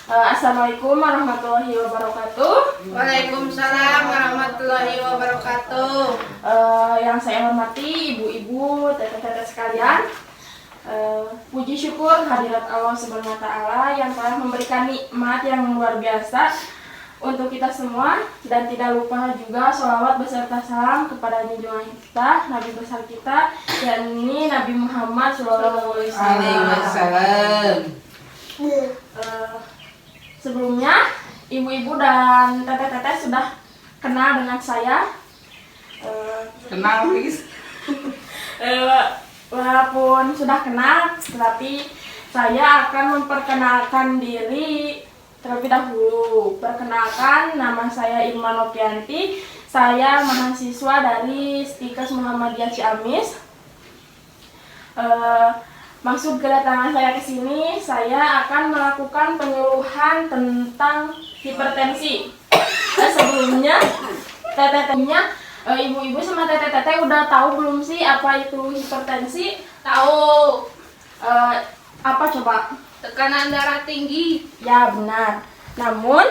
Assalamualaikum warahmatullahi wabarakatuh. Waalaikumsalam warahmatullahi wabarakatuh. Yang saya hormati ibu-ibu, teteh-teteh sekalian, puji syukur hadirat Allah Subhanahu wa Ta'ala yang telah memberikan nikmat yang luar biasa untuk kita semua, dan tidak lupa juga sholawat beserta salam kepada junjungan kita, Nabi besar kita, yakni Nabi Muhammad SAW. Sebelumnya, ibu-ibu dan teteh-teteh sudah kenal dengan saya. Kenal, please. Walaupun sudah kenal, tetapi saya akan memperkenalkan diri terlebih dahulu. Perkenalkan, nama saya Irma Novianti. Saya mahasiswa dari Stikes Muhammadiyah Ciamis. Maksud kedatangan saya ke sini, saya akan melakukan penyuluhan tentang hipertensi. Sebelumnya, teteh-tetehnya, ibu-ibu sama teteh-teteh udah tahu belum sih apa itu hipertensi? Tahu, Apa coba? tekanan darah tinggi. Ya, benar. Namun,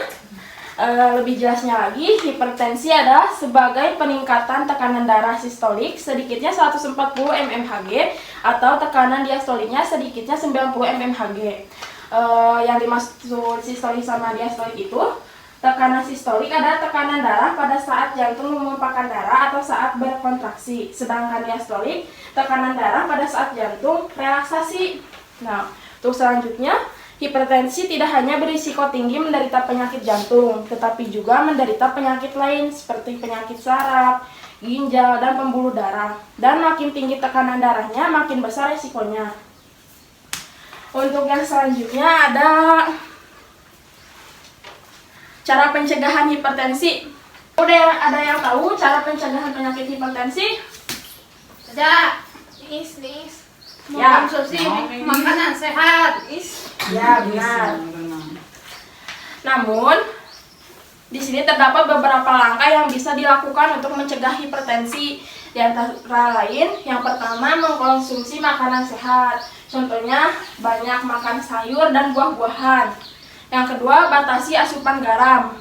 lebih jelasnya lagi, hipertensi adalah sebagai peningkatan tekanan darah sistolik sedikitnya 140 mmHg atau tekanan diastoliknya sedikitnya 90 mmHg. Yang dimaksud sistolik sama diastolik itu, tekanan sistolik adalah tekanan darah pada saat jantung memumpahkan darah atau saat berkontraksi, sedangkan diastolik tekanan darah pada saat jantung relaksasi. Nah, untuk selanjutnya, hipertensi tidak hanya berisiko tinggi menderita penyakit jantung, tetapi juga menderita penyakit lain seperti penyakit saraf, ginjal, dan pembuluh darah. Dan makin tinggi tekanan darahnya, makin besar risikonya. Untuk yang selanjutnya ada cara pencegahan hipertensi. Ada yang tahu cara pencegahan penyakit hipertensi? Ada, nis. Ya. Mengkonsumsi makanan sehat. Ya, benar. Namun, di sini terdapat beberapa langkah yang bisa dilakukan untuk mencegah hipertensi. Di antara lain, yang pertama mengkonsumsi makanan sehat. Contohnya, banyak makan sayur dan buah-buahan. Yang kedua, batasi asupan garam.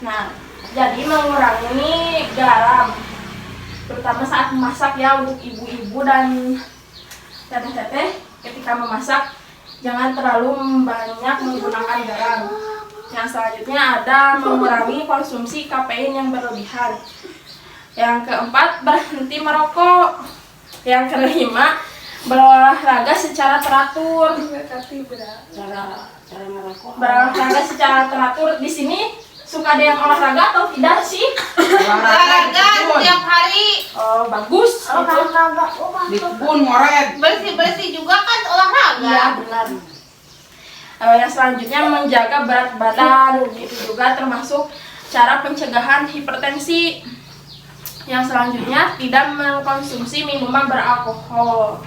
Nah, jadi mengurangi garam, terutama saat memasak ya, untuk ibu-ibu dan teteh-teteh ketika memasak jangan terlalu banyak menggunakan garam. Yang selanjutnya ada mengurangi konsumsi kafein yang berlebihan. Yang keempat, berhenti merokok. Yang kelima, berolahraga secara teratur. Berolahraga secara teratur. Di sini suka ada yang olahraga atau tidak sih? Olahraga setiap hari. Oh, bagus. Di kebun moret. Bersih juga kan olahraga. Iya, benar. Yang selanjutnya menjaga berat badan, itu juga termasuk cara pencegahan hipertensi. Yang selanjutnya tidak mengkonsumsi minuman beralkohol.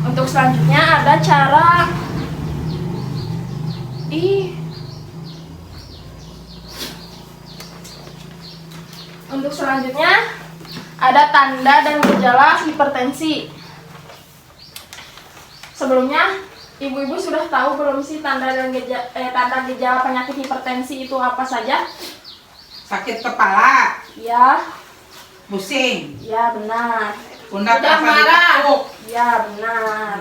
Untuk selanjutnya ada cara Untuk selanjutnya ada tanda dan gejala hipertensi. Sebelumnya, ibu-ibu sudah tahu belum sih tanda gejala penyakit hipertensi itu apa saja? Sakit kepala, Ya, pusing, ya benar. pundak Mudah rasa marah. ditekuk. Ya benar.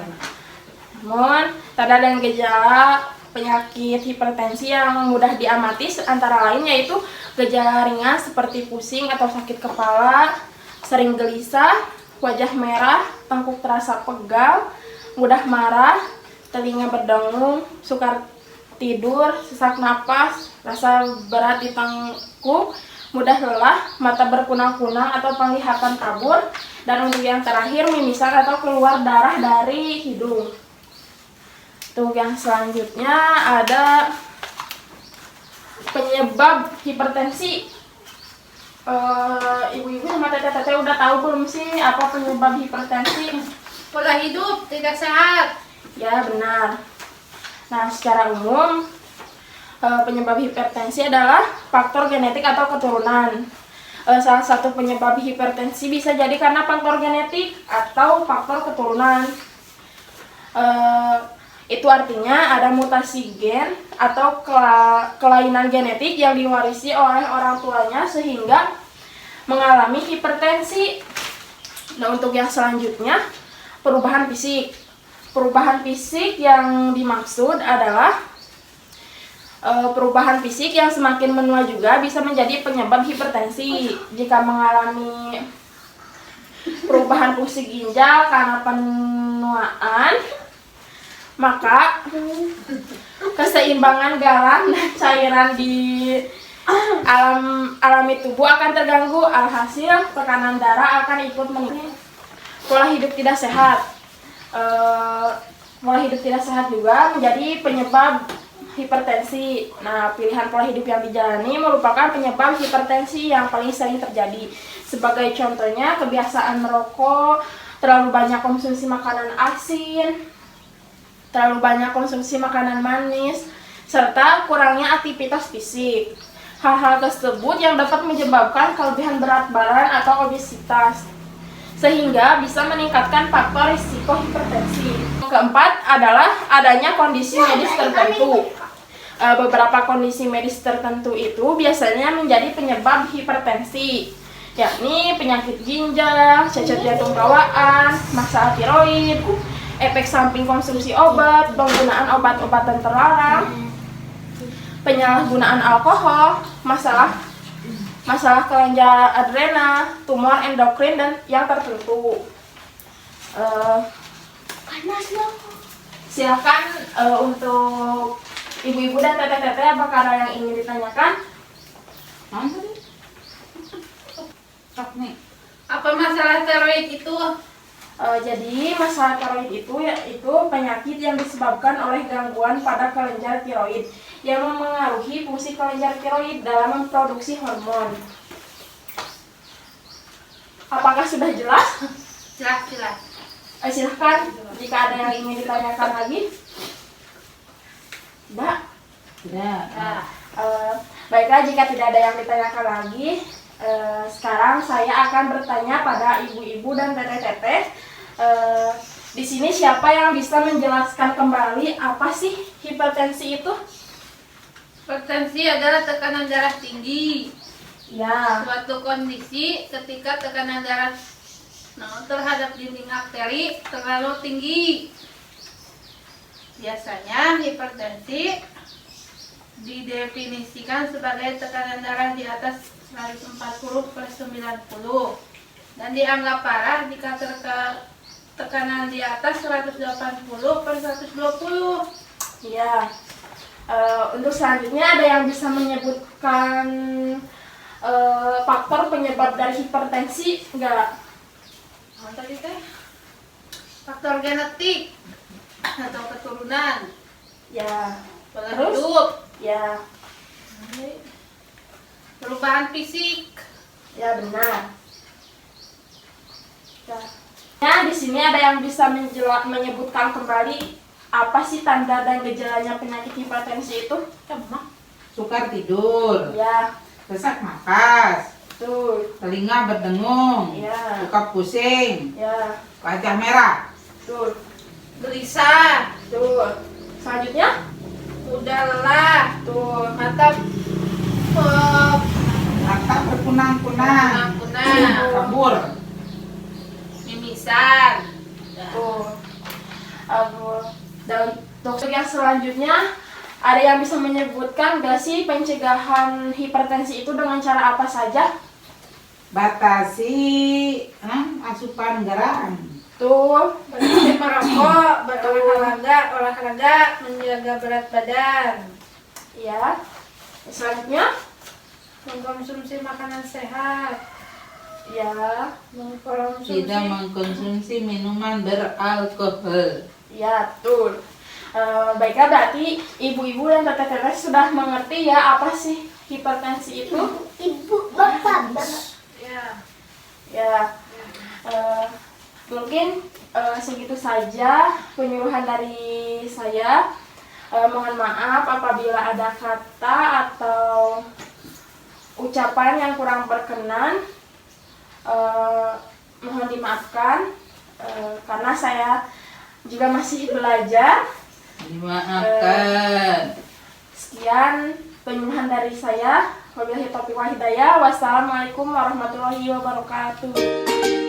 Namun, tanda dan gejala penyakit hipertensi yang mudah diamati antara lain yaitu gejala ringan seperti pusing atau sakit kepala, sering gelisah, wajah merah, tengkuk terasa pegal, mudah marah, telinga berdengung, sukar tidur, sesak napas, rasa berat di tengkuk, mudah lelah, mata berkunang-kunang atau penglihatan kabur, dan untuk yang terakhir mimisan atau keluar darah dari hidung. Untuk yang selanjutnya ada penyebab hipertensi. Ibu-ibu sama teteh-teteh udah tahu belum sih apa penyebab hipertensi? Pola hidup tidak sehat. Ya, benar. Nah, secara umum penyebab hipertensi adalah faktor genetik atau keturunan. Salah satu penyebab hipertensi bisa jadi karena faktor genetik atau faktor keturunan. Itu artinya ada mutasi gen atau kelainan genetik yang diwarisi oleh orang tuanya sehingga mengalami hipertensi. Nah, untuk yang selanjutnya, perubahan fisik. Perubahan fisik yang dimaksud adalah perubahan fisik yang semakin menua juga bisa menjadi penyebab hipertensi. Jika mengalami perubahan fungsi ginjal karena penuaan, maka keseimbangan garam dan cairan di alami tubuh akan terganggu. Alhasil tekanan darah akan ikut meningkat. Pola hidup tidak sehat. Pola hidup tidak sehat juga menjadi penyebab hipertensi. Nah, pilihan pola hidup yang dijalani merupakan penyebab hipertensi yang paling sering terjadi. Sebagai contohnya, kebiasaan merokok, terlalu banyak konsumsi makanan asin, terlalu banyak konsumsi makanan manis, serta kurangnya aktivitas fisik. Hal-hal tersebut yang dapat menyebabkan kelebihan berat badan atau obesitas, sehingga bisa meningkatkan faktor risiko hipertensi. Yang keempat adalah adanya kondisi medis tertentu. Beberapa kondisi medis tertentu itu biasanya menjadi penyebab hipertensi, yakni penyakit ginjal, cacat jantung bawaan, masalah tiroid, efek samping konsumsi obat, penggunaan obat-obatan terlarang, penyalahgunaan alkohol, masalah kelenjar adrenal, tumor endokrin dan yang tertentu. Silakan untuk ibu-ibu dan teteh-teteh, apakah ada yang ingin ditanyakan? Apa masalah tiroid itu? Jadi masalah tiroid itu yaitu penyakit yang disebabkan oleh gangguan pada kelenjar tiroid yang memengaruhi fungsi kelenjar tiroid dalam memproduksi hormon. Apakah sudah jelas? Jelas. Silahkan jika ada yang ingin ditanyakan lagi. Tidak? Tidak. Baiklah, jika tidak ada yang ditanyakan lagi, sekarang saya akan bertanya pada ibu-ibu dan teteh-teteh. Di sini siapa yang bisa menjelaskan kembali apa sih hipertensi itu? Hipertensi adalah tekanan darah tinggi. Ya. Suatu kondisi ketika tekanan darah terhadap dinding arteri terlalu tinggi. Biasanya hipertensi didefinisikan sebagai tekanan darah di atas 140/90 dan dianggap parah jika tekanan di atas 180/120. Ya. Untuk selanjutnya ada yang bisa menyebutkan faktor penyebab dari hipertensi enggak? Tadi teh faktor genetik atau keturunan. Ya. Pola Terus? hidup, Ya. perubahan fisik. Ya, benar. Ya, di sini ada yang bisa menyebutkan kembali apa sih tanda dan gejalanya penyakit hipertensi itu? Sukar tidur, Ya, sesak napas, betul. telinga berdengung, Ya. suka pusing, Ya, wajah merah, betul. Gelisah, Betul. Selanjutnya? mudah lelah, Betul. mata mata berkunang-kunang, kunang-kunang, kabur, mimisan. Betul. Dan untuk yang selanjutnya, ada yang bisa menyebutkan gak sih pencegahan hipertensi itu dengan cara apa saja? batasi asupan garam, Tuh. Berhenti merokok, berolahraga, menjaga berat badan, Ya. Selanjutnya? mengkonsumsi makanan sehat, Ya. tidak mengkonsumsi minuman beralkohol. Ya, betul. Baiklah, berarti ibu-ibu dan teteh-teteh sudah mengerti ya apa sih hipertensi itu? ya. Ya. Mungkin segitu saja penyuluhan dari saya. Mohon maaf apabila ada kata atau ucapan yang kurang berkenan. Mohon dimaafkan karena saya juga masih belajar. Dimaafkan. Sekian penyuluhan dari saya. Wabillahi taufiq wal hidayah. Wassalamualaikum warahmatullahi wabarakatuh.